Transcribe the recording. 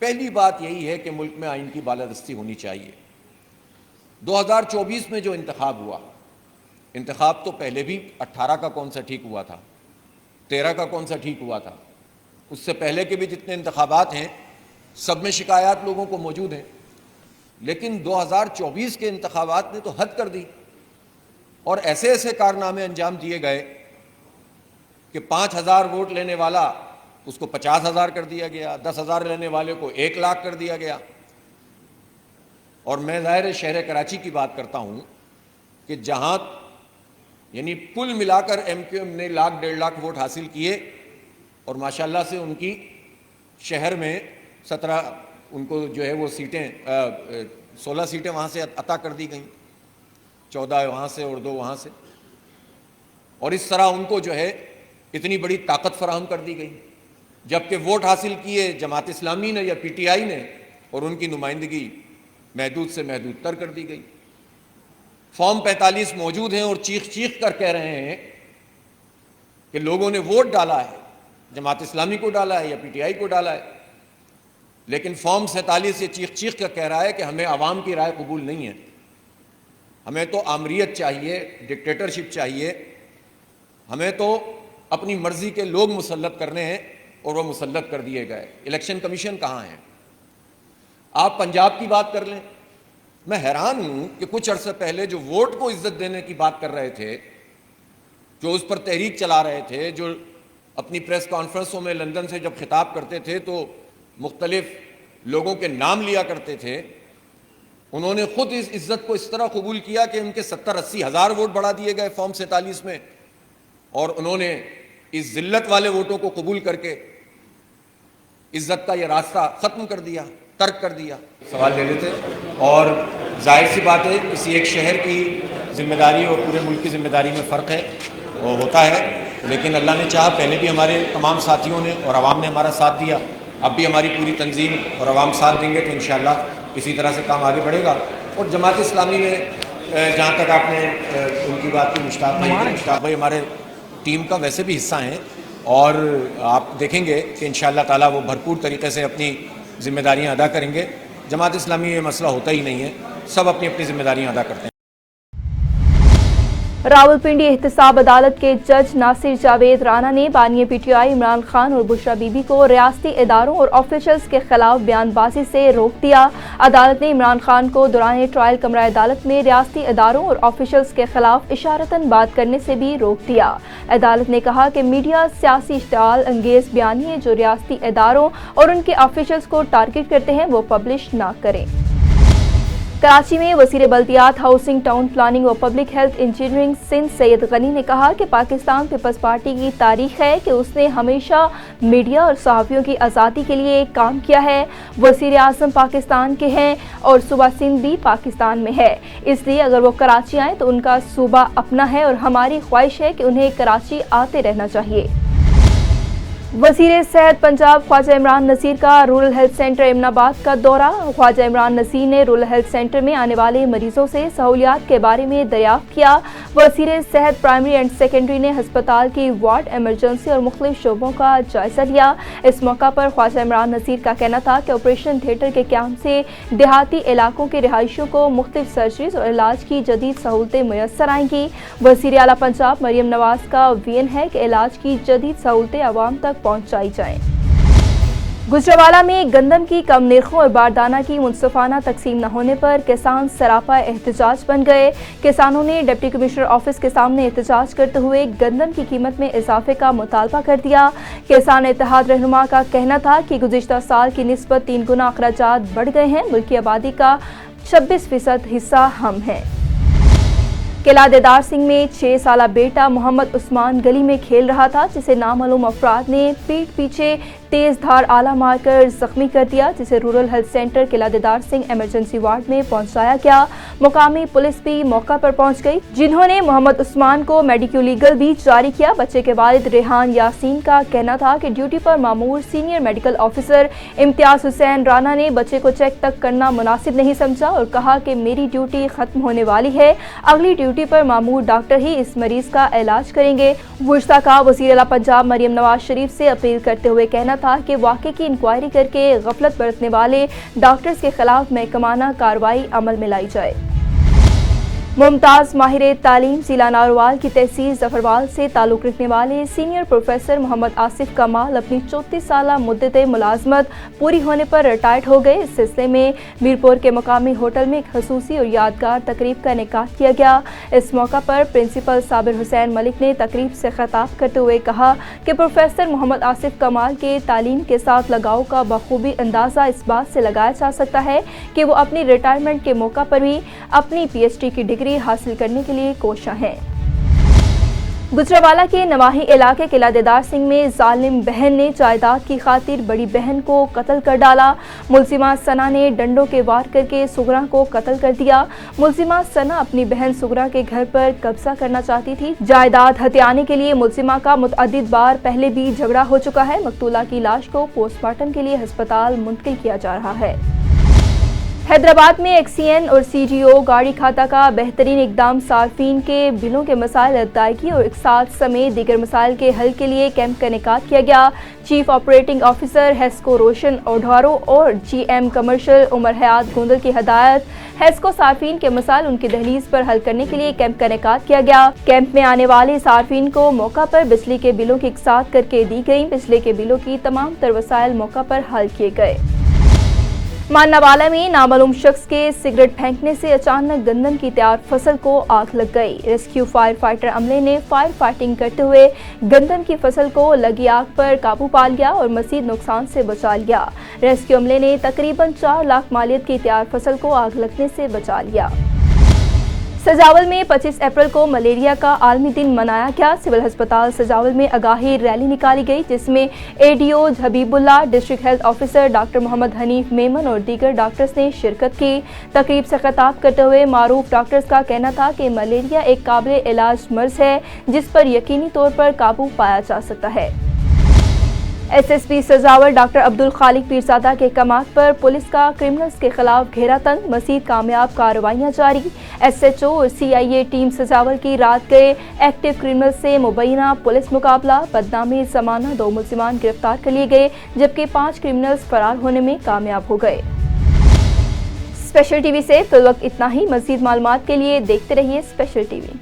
پہلی بات یہی ہے کہ ملک میں آئین کی بالادستی ہونی چاہیے۔ 2024 میں جو انتخاب ہوا، انتخاب تو پہلے بھی 18 کا کون سا ٹھیک ہوا تھا، 13 کا کون سا ٹھیک ہوا تھا، اس سے پہلے کے بھی جتنے انتخابات ہیں سب میں شکایات لوگوں کو موجود ہیں، لیکن 2024 کے انتخابات نے تو حد کر دی اور ایسے ایسے کارنامے انجام دیے گئے کہ 5,000 ووٹ لینے والا اس کو 50,000 کر دیا گیا، 10,000 لینے والے کو 1 لاکھ کر دیا گیا۔ اور میں ظاہر شہر کراچی کی بات کرتا ہوں کہ جہاں یعنی کل ملا کر ایم کیو ایم نے 1,00,000 1.5 لاکھ ووٹ حاصل کیے اور ماشاءاللہ سے ان کی شہر میں 17 ان کو جو ہے وہ سیٹیں 16 سیٹیں وہاں سے عطا کر دی گئیں، 14 وہاں سے اور 2 وہاں سے، اور اس طرح ان کو جو ہے اتنی بڑی طاقت فراہم کر دی گئی، جبکہ ووٹ حاصل کیے جماعت اسلامی نے یا پی ٹی آئی نے اور ان کی نمائندگی محدود سے محدود تر کر دی گئی۔ فارم 45 موجود ہیں اور چیخ چیخ کر کہہ رہے ہیں کہ لوگوں نے ووٹ ڈالا ہے، جماعت اسلامی کو ڈالا ہے یا پی ٹی آئی کو ڈالا ہے، لیکن فارم 47 یہ چیخ چیخ کر کہہ رہا ہے کہ ہمیں عوام کی رائے قبول نہیں ہے، ہمیں تو آمریت چاہیے، ڈکٹیٹرشپ چاہیے، ہمیں تو اپنی مرضی کے لوگ مسلط کرنے ہیں، اور وہ مسلط کر دیے گئے۔ الیکشن کمیشن کہاں ہے؟ آپ پنجاب کی بات کر لیں، میں حیران ہوں کہ کچھ عرصے پہلے جو ووٹ کو عزت دینے کی بات کر رہے تھے، جو اس پر تحریک چلا رہے تھے، جو اپنی پریس کانفرنسوں میں لندن سے جب خطاب کرتے تھے تو مختلف لوگوں کے نام لیا کرتے تھے، انہوں نے خود اس عزت کو اس طرح قبول کیا کہ ان کے 70-80 ہزار ووٹ بڑھا دیے گئے فارم 47 میں، اور انہوں نے اس ذلت والے ووٹوں کو قبول کر کے عزت کا یہ راستہ ختم کر دیا، ترک کر دیا۔ سوال لے لیتے، اور ظاہر سی بات ہے کسی ایک شہر کی ذمہ داری اور پورے ملک کی ذمہ داری میں فرق ہے، وہ ہوتا ہے، لیکن اللہ نے چاہا پہلے بھی ہمارے تمام ساتھیوں نے اور عوام نے ہمارا ساتھ دیا، اب بھی ہماری پوری تنظیم اور عوام ساتھ دیں گے تو انشاءاللہ اسی طرح سے کام آگے بڑھے گا۔ اور جماعت اسلامی میں جہاں تک آپ نے ان کی بات کی، مشتاق بھائی ہمارے ٹیم کا ویسے بھی حصہ ہیں، اور آپ دیکھیں گے کہ انشاءاللہ تعالیٰ وہ بھرپور طریقے سے اپنی ذمہ داریاں ادا کریں گے۔ جماعت اسلامی میں یہ مسئلہ ہوتا ہی نہیں ہے، سب اپنی اپنی ذمہ داریاں ادا کرتے ہیں۔ راولپنڈی احتساب عدالت کے جج ناصر جاوید رانا نے بانی P T I Imran Khan اور بشرا بی بی کو ریاستی اداروں اور آفیشلز کے خلاف بیان بازی سے روک دیا۔ عدالت نے عمران خان کو دوران ٹرائل کمرہ عدالت میں ریاستی اداروں اور آفیشلز کے خلاف اشارتاً بات کرنے سے بھی روک دیا۔ عدالت نے کہا کہ میڈیا سیاسی اشتعال انگیز بیانیے جو ریاستی اداروں اور ان کے آفیشلز کو ٹارگٹ کرتے ہیں وہ پبلش نہ کریں۔ کراچی میں وزیر بلدیات، ہاؤسنگ، ٹاؤن پلاننگ و پبلک ہیلتھ انجینئرنگ سندھ سید غنی نے کہا کہ پاکستان پیپلز پارٹی کی تاریخ ہے کہ اس نے ہمیشہ میڈیا اور صحافیوں کی آزادی کے لیے کام کیا ہے۔ وزیر اعظم پاکستان کے ہیں اور صوبہ سندھ بھی پاکستان میں ہے، اس لیے اگر وہ کراچی آئیں تو ان کا صوبہ اپنا ہے اور ہماری خواہش ہے کہ انہیں کراچی آتے رہنا چاہیے۔ وزیر صحت پنجاب خواجہ عمران نذیر کا رورل ہیلتھ سینٹر امن آباد کا دورہ۔ خواجہ عمران نذیر نے رورل ہیلتھ سینٹر میں آنے والے مریضوں سے سہولیات کے بارے میں دریافت کیا۔ وزیر صحت پرائمری اینڈ سیکنڈری نے ہسپتال کی وارڈ، ایمرجنسی اور مختلف شعبوں کا جائزہ لیا۔ اس موقع پر خواجہ عمران نذیر کا کہنا تھا کہ آپریشن تھیٹر کے قیام سے دیہاتی علاقوں کے رہائشیوں کو مختلف سرجریز اور علاج کی جدید سہولتیں میسر آئیں گی۔ وزیر اعلیٰ پنجاب مریم نواز کا وین ہے کہ علاج کی جدید سہولتیں عوام تک پہنچائی جائیں۔ گجرانوالہ میں گندم کی کم نرخوں اور باردانہ کی منصفانہ تقسیم نہ ہونے پر کسان سراپا احتجاج بن گئے۔ کسانوں نے ڈپٹی کمشنر آفس کے سامنے احتجاج کرتے ہوئے گندم کی قیمت میں اضافے کا مطالبہ کر دیا۔ کسان اتحاد رہنما کا کہنا تھا کہ گزشتہ سال کی نسبت 3 گنا اخراجات بڑھ گئے ہیں، ملکی آبادی کا 26% حصہ ہم ہیں۔ قلعہ دیدار سنگھ میں 6 سالہ بیٹا محمد عثمان گلی میں کھیل رہا تھا جسے نامعلوم افراد نے پیٹھ پیچھے تیز دھار آلہ مار کر زخمی کر دیا، جسے رورل ہیلتھ سینٹر قلعہ دیدار سنگھ ایمرجنسی وارڈ میں پہنچایا گیا۔ مقامی پولیس بھی موقع پر پہنچ گئی، جنہوں نے محمد عثمان کو میڈیکو لیگل بھی جاری کیا۔ بچے کے والد ریحان یاسین کا کہنا تھا کہ ڈیوٹی پر مامور سینئر میڈیکل آفیسر امتیاز حسین رانا نے بچے کو چیک تک کرنا مناسب نہیں سمجھا اور کہا کہ میری ڈیوٹی ختم ہونے والی ہے، اگلی ڈیوٹی پر مامور ڈاکٹر ہی اس مریض کا علاج کریں گے۔ گزشتہ کا وزیر اعلیٰ پنجاب مریم نواز شریف سے اپیل کرتے ہوئے کہنا تھا کہ واقعے کی انکوائری کر کے غفلت برتنے والے ڈاکٹرز کے خلاف محکمانہ کارروائی عمل میں لائی جائے۔ ممتاز ماہر تعلیم ضلع ناروال کی تحصیل ظفروال سے تعلق رکھنے والے سینئر پروفیسر محمد آصف کمال اپنی 34 سالہ مدت ملازمت پوری ہونے پر ریٹائرڈ ہو گئے۔ اس سلسلے میں میرپور کے مقامی ہوٹل میں ایک خصوصی اور یادگار تقریب کا انعقاد کیا گیا۔ اس موقع پر پرنسپل صابر حسین ملک نے تقریب سے خطاب کرتے ہوئے کہا کہ پروفیسر محمد آصف کمال کے تعلیم کے ساتھ لگاؤ کا بخوبی اندازہ اس بات سے لگایا جا سکتا ہے کہ وہ اپنی ریٹائرمنٹ کے موقع پر بھی اپنی پی ایچ ڈی کی ڈگری حاصل کرنے کے لیے کوشاں ہیں۔ گجرانوالہ کے نواحی علاقے قلعہ دیدار سنگھ میں ظالم بہن نے جائیداد کی خاطر بڑی بہن کو قتل کر ڈالا۔ ملزمہ ثنا نے ڈنڈوں کے وار کر کے سغرا کو قتل کر دیا۔ ملزمہ ثنا اپنی بہن سغرا کے گھر پر قبضہ کرنا چاہتی تھی۔ جائیداد ہتھیانے کے لیے ملزمہ کا متعدد بار پہلے بھی جھگڑا ہو چکا ہے۔ مقتولہ کی لاش کو پوسٹ مارٹم کے لیے ہسپتال منتقل کیا جا رہا ہے۔ حیدرآباد میں ایکس سی این اور سی ڈی او گاڑی کھاتہ کا بہترین اقدام صارفین کے بلوں کے مسائل ادائیگی اور اقساط سمیت دیگر مسائل کے حل کے لیے کیمپ کا انعقاد کیا گیا۔ چیف آپریٹنگ آفیسر ہیسکو روشن اوڈھارو اور جی ایم کمرشل عمر حیات گوندل کی ہدایت ہیسکو صارفین کے مسائل ان کی دہلیز پر حل کرنے کے لیے کیمپ کا انعقاد کیا گیا۔ کیمپ میں آنے والے صارفین کو موقع پر بجلی کے بلوں کی اقساط کر کے دی گئی۔ بجلی کے بلوں کی تمام تر وسائل موقع پر حل کیے گئے۔ ماناوالا میں نامعلوم شخص کے سگریٹ پھینکنے سے اچانک گندم کی تیار فصل کو آگ لگ گئی۔ ریسکیو فائر فائٹر عملے نے فائر فائٹنگ کرتے ہوئے گندم کی فصل کو لگی آگ پر قابو پا لیا اور مزید نقصان سے بچا لیا۔ ریسکیو عملے نے تقریباً 4 لاکھ مالیت کی تیار فصل کو آگ لگنے سے بچا لیا۔ سجاول میں 25 اپریل کو ملیریا کا عالمی دن منایا گیا۔ سول ہسپتال سجاول میں آگاہی ریلی نکالی گئی جس میں اے ڈی او حبیب اللہ، ڈسٹرکٹ ہیلتھ آفیسر ڈاکٹر محمد حنیف میمن اور دیگر ڈاکٹرز نے شرکت کی۔ تقریب سے خطاب کرتے ہوئے معروف ڈاکٹرز کا کہنا تھا کہ ملیریا ایک قابل علاج مرض ہے جس پر یقینی طور پر قابو پایا جا سکتا ہے۔ S S P Sujawal doctor Abdul Khaliq Pirzada کے احکامات پر پولیس کا کرمنلز کے خلاف گھیرا تنگ، مزید کامیاب کارروائیاں جاری۔ ایس ایچ او اور سی آئی اے ٹیم سجاول کی رات گئے ایکٹیو کرمنل سے مبینہ پولیس مقابلہ بدنامی زمانہ 2 ملزمان گرفتار کر لیے گئے جبکہ 5 کرمنلز فرار ہونے میں کامیاب ہو گئے۔ اسپیشل ٹی وی سے فی الوقت اتنا ہی۔ مزید معلومات کے لیے دیکھتے رہیے اسپیشل ٹی وی۔